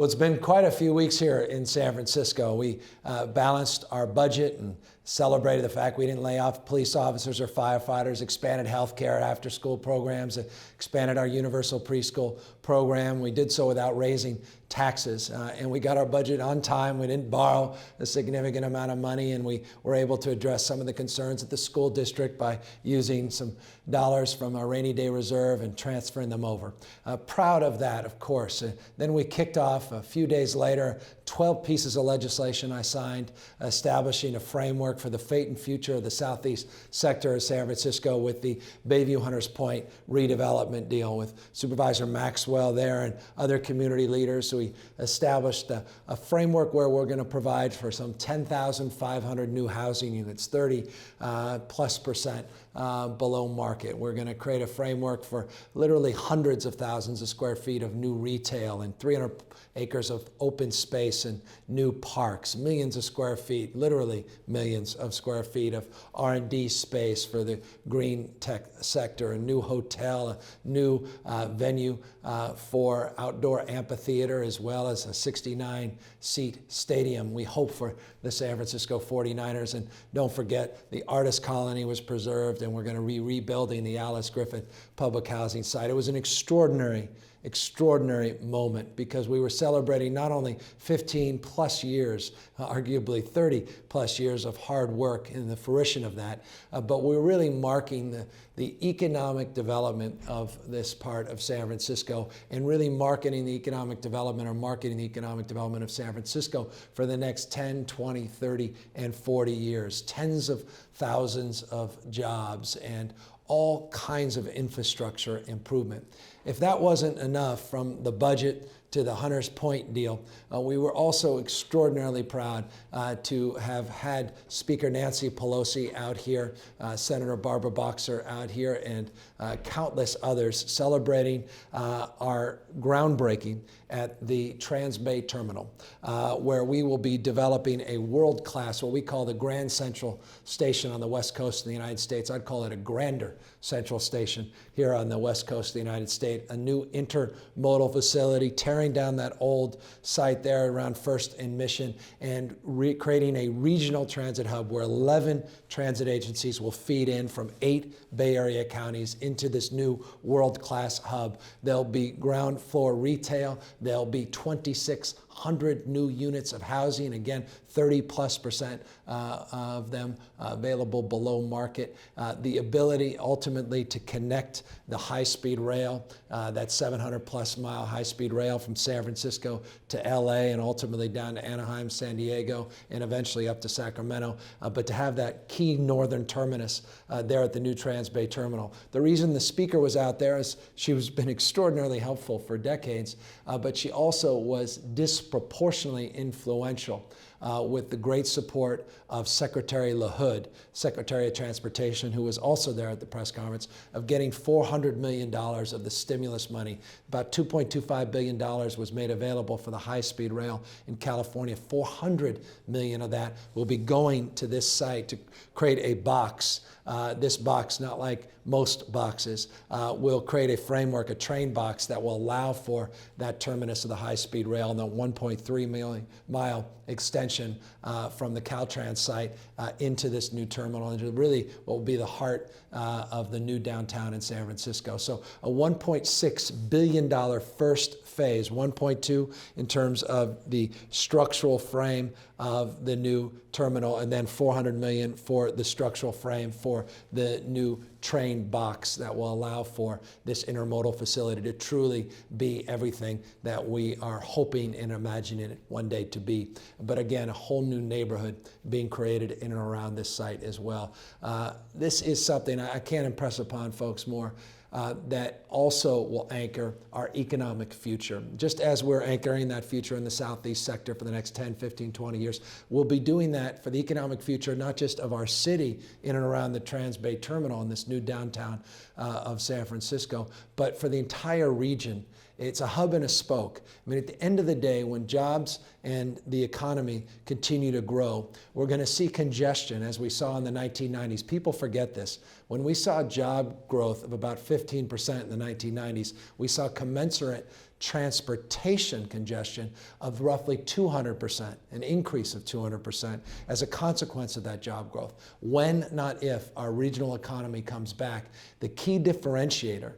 Well, it's been quite a few weeks here in San Francisco. We balanced our budget and celebrated the fact we didn't lay off police officers or firefighters, expanded healthcare after-school programs, expanded our universal preschool program. We did so without raising taxes, and we got our budget on time. We didn't borrow a significant amount of money, and we were able to address some of the concerns at the school district by using some dollars from our rainy day reserve and transferring them over. Proud of that, of course. Then we kicked off a few days later 12 pieces of legislation I signed establishing a framework for the fate and future of the southeast sector of San Francisco with the Bayview-Hunters Point redevelopment deal with Supervisor Maxwell there and other community leaders. So we established a framework where we're going to provide for some 10,500 new housing units, 30+% below market. We're going to create a framework for literally hundreds of thousands of square feet of new retail and 300 acres of open space and new parks, millions of square feet, literally millions of square feet of R&D space for the green tech sector, a new hotel, a new venue for outdoor amphitheater, as well as a 69-seat stadium, we hope, for the San Francisco 49ers. And don't forget, the artist colony was preserved, and we're going to be rebuilding the Alice Griffith public housing site. It was an extraordinary moment because we were celebrating not only 15 plus years, arguably 30 plus years of hard work in the fruition of that, but we're really marking the economic development of this part of San Francisco and really marketing the economic development of San Francisco for the next 10, 20, 30, and 40 years. Tens of thousands of jobs and all kinds of infrastructure improvement. If that wasn't enough, from the budget to the Hunters Point deal, we were also extraordinarily proud to have had Speaker Nancy Pelosi out here, Senator Barbara Boxer out here, and countless others celebrating our groundbreaking at the Transbay terminal, where we will be developing a world-class, what we call the Grand Central Station on the west coast of the United States. I'd call it a grander Central Station here on the west coast of the United States, a new intermodal facility, tearing down that old site there around First and Mission, and creating a regional transit hub where 11 transit agencies will feed in from 8 Bay Area counties into this new world-class hub. There'll be ground floor retail. There'll be 2,600 new units of housing. Again, 30+% of them available below market. The ability ultimately to connect the high-speed rail, that 700+ mile high-speed rail from San Francisco to LA and ultimately down to Anaheim, San Diego, and eventually up to Sacramento. But to have that key northern terminus there at the new Transbay terminal. The reason the speaker was out there is she has been extraordinarily helpful for decades, but she also was disproportionately influential with the great support of Secretary LaHood, Secretary of Transportation, who was also there at the press conference, of getting $400 million of the stimulus money. About $2.25 billion was made available for the high-speed rail in California. $400 million of that will be going to this site to create a box. This box, not like most boxes, will create a framework, a train box that will allow for that terminus of the high-speed rail and the 1.3 mile extension from the Caltrans site into this new terminal, and really what will be the heart of the new downtown in San Francisco. So a $1.6 billion first phase, 1.2 in terms of the structural frame of the new terminal, and then $400 million for the structural frame for the new train box that will allow for this intermodal facility to truly be everything that we are hoping and imagining it one day to be. But again, a whole new neighborhood being created in and around this site as well. This is something I can't impress upon folks more. That also will anchor our economic future. Just as we're anchoring that future in the southeast sector for the next 10, 15, 20 years, we'll be doing that for the economic future, not just of our city in and around the Transbay terminal in this new downtown of San Francisco, but for the entire region. It's a hub and a spoke. I mean, at the end of the day, when jobs and the economy continue to grow, we're going to see congestion, as we saw in the 1990s. People forget this. When we saw job growth of about 15% in the 1990s, we saw commensurate transportation congestion of roughly 200%, an increase of 200% as a consequence of that job growth. When, not if, our regional economy comes back, the key differentiator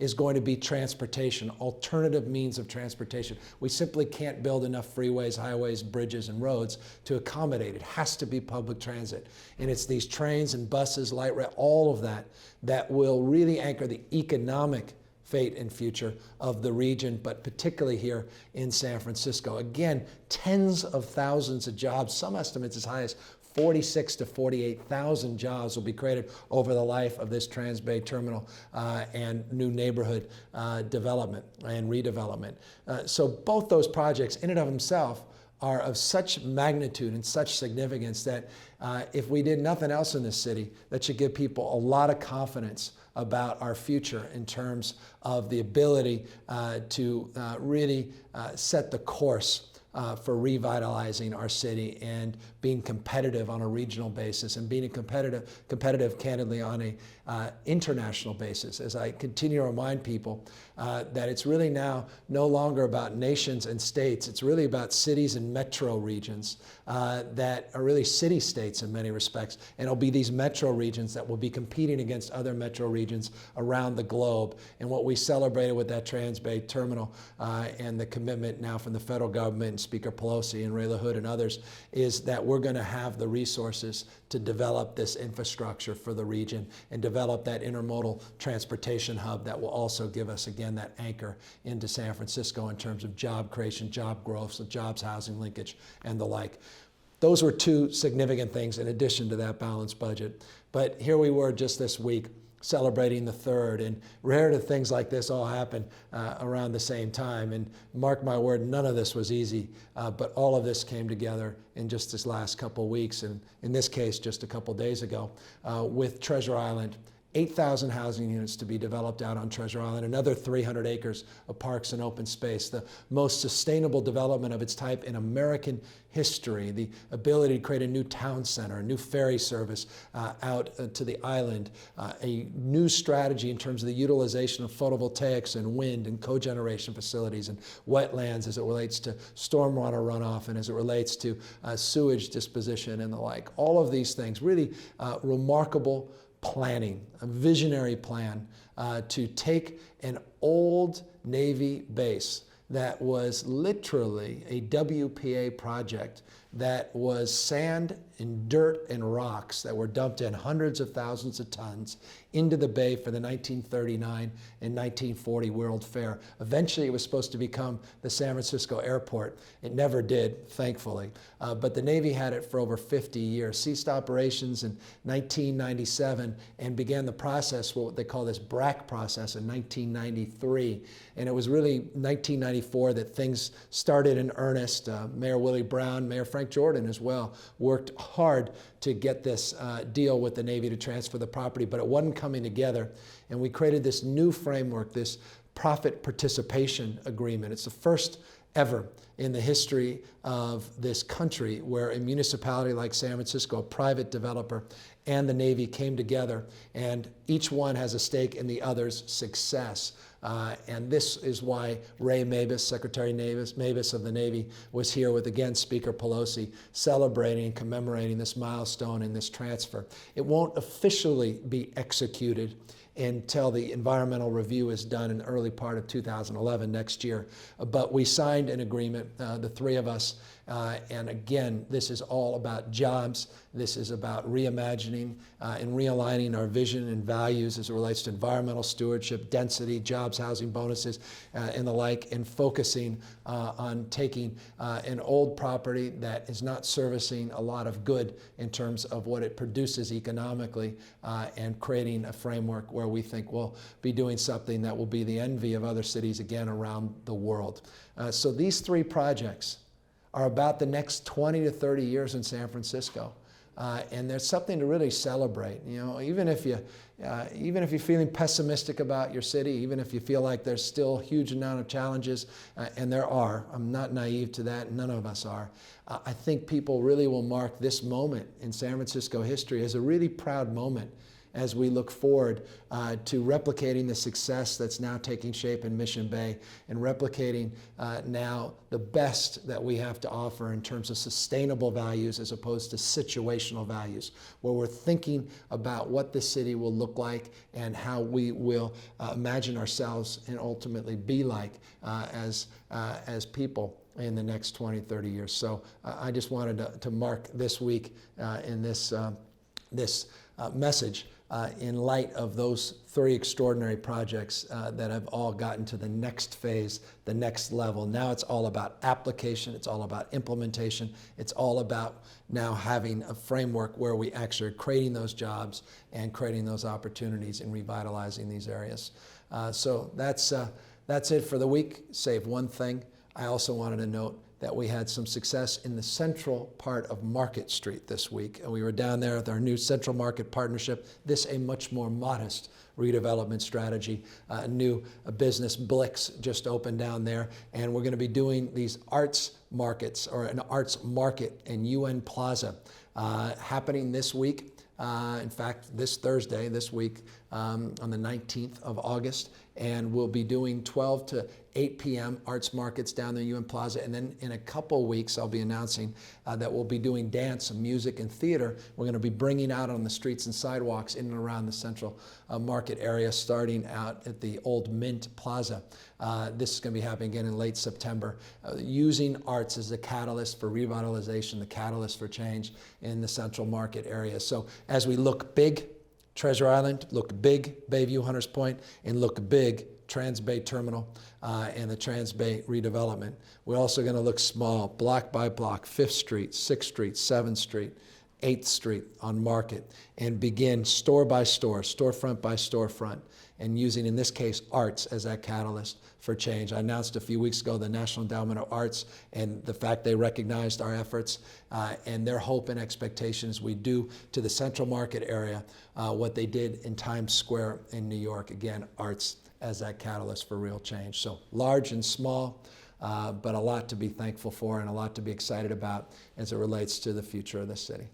is going to be transportation, alternative means of transportation. We simply can't build enough freeways, highways, bridges, and roads to accommodate. It has to be public transit. And it's these trains and buses, light rail, all of that, that will really anchor the economic fate and future of the region, but particularly here in San Francisco. Again, tens of thousands of jobs, some estimates as high as 46,000 to 48,000 jobs will be created over the life of this Transbay terminal and new neighborhood development and redevelopment. So both those projects in and of themselves are of such magnitude and such significance that if we did nothing else in this city, that should give people a lot of confidence about our future in terms of the ability to really set the course for revitalizing our city and being competitive on a regional basis and being competitive candidly on a international basis. As I continue to remind people that it's really now no longer about nations and states, it's really about cities and metro regions that are really city-states in many respects, and it'll be these metro regions that will be competing against other metro regions around the globe. And what we celebrated with that Transbay terminal and the commitment now from the federal government and Speaker Pelosi and Ray LaHood and others is that we're going to have the resources to develop this infrastructure for the region and develop that intermodal transportation hub that will also give us, again, that anchor into San Francisco in terms of job creation, job growth, so jobs, housing linkage, and the like. Those were two significant things in addition to that balanced budget. But here we were just this week celebrating the third, and rare do things like this all happen around the same time. And mark my word, none of this was easy, but all of this came together in just this last couple of weeks, and in this case, just a couple of days ago, with Treasure Island. 8,000 housing units to be developed out on Treasure Island, another 300 acres of parks and open space, the most sustainable development of its type in American history, the ability to create a new town center, a new ferry service out to the island, a new strategy in terms of the utilization of photovoltaics and wind and cogeneration facilities and wetlands as it relates to stormwater runoff and as it relates to sewage disposition and the like. All of these things, really remarkable planning, a visionary plan to take an old Navy base that was literally a WPA project that was sand and dirt and rocks that were dumped in hundreds of thousands of tons into the bay for the 1939 and 1940 World Fair. Eventually it was supposed to become the San Francisco airport. It never did, thankfully. But the Navy had it for over 50 years, ceased operations in 1997 and began the process, what they call this BRAC process, in 1993. And it was really 1994 that things started in earnest. Mayor Willie Brown, Mayor Frank Jordan as well, worked hard to get this deal with the Navy to transfer the property, but it wasn't coming together. And we created this new framework, this profit participation agreement. It's the first ever in the history of this country where a municipality like San Francisco, a private developer, and the Navy came together, and each one has a stake in the other's success. And this is why Ray Mabus, Secretary Mabus of the Navy, was here with, again, Speaker Pelosi, celebrating and commemorating this milestone and this transfer. It won't officially be executed until the environmental review is done in the early part of 2011, next year. But we signed an agreement, the three of us, and again, this is all about jobs. This is about reimagining and realigning our vision and values as it relates to environmental stewardship, density, jobs, housing bonuses, and the like, and focusing on taking an old property that is not servicing a lot of good in terms of what it produces economically and creating a framework where we think we'll be doing something that will be the envy of other cities again around the world. So these three projects are about the next 20 to 30 years in San Francisco. and there's something to really celebrate. You know, even if you're feeling pessimistic about your city, even if you feel like there's still a huge amount of challenges, and there are, I'm not naive to that, none of us are. I think people really will mark this moment in San Francisco history as a really proud moment as we look forward to replicating the success that's now taking shape in Mission Bay and replicating now the best that we have to offer in terms of sustainable values as opposed to situational values, where we're thinking about what the city will look like and how we will imagine ourselves and ultimately be like as people in the next 20, 30 years. So I just wanted to mark this week in this message in light of those 3 extraordinary projects that have all gotten to the next phase, the next level. Now it's all about application, it's all about implementation, it's all about now having a framework where we actually are creating those jobs and creating those opportunities and revitalizing these areas. So that's it for the week, save one thing. I also wanted to note that we had some success in the central part of Market Street this week. And we were down there with our new Central Market Partnership, this a much more modest redevelopment strategy. A new business, Blick's, just opened down there. And we're going to be doing these arts markets, or an arts market in UN Plaza, happening this week. In fact, this Thursday, this week, on the 19th of August. And we'll be doing 12 to 8 p.m. arts markets down there in UN Plaza. And then in a couple weeks, I'll be announcing that we'll be doing dance, music, and theater. We're going to be bringing out on the streets and sidewalks in and around the Central Market area, starting out at the old Mint Plaza. This is going to be happening again in late September, using arts as a catalyst for revitalization, the catalyst for change in the Central Market area. So as we look big, Treasure Island, look big, Bayview Hunters Point, and look big, Transbay Terminal and the Transbay redevelopment. We're also going to look small, block by block, 5th Street, 6th Street, 7th Street, 8th Street on Market, and begin store by store, storefront by storefront, and using, in this case, arts as that catalyst for change. I announced a few weeks ago the National Endowment of Arts and the fact they recognized our efforts and their hope and expectations we do to the Central Market area what they did in Times Square in New York. Again, arts as that catalyst for real change. So large and small, but a lot to be thankful for and a lot to be excited about as it relates to the future of this city.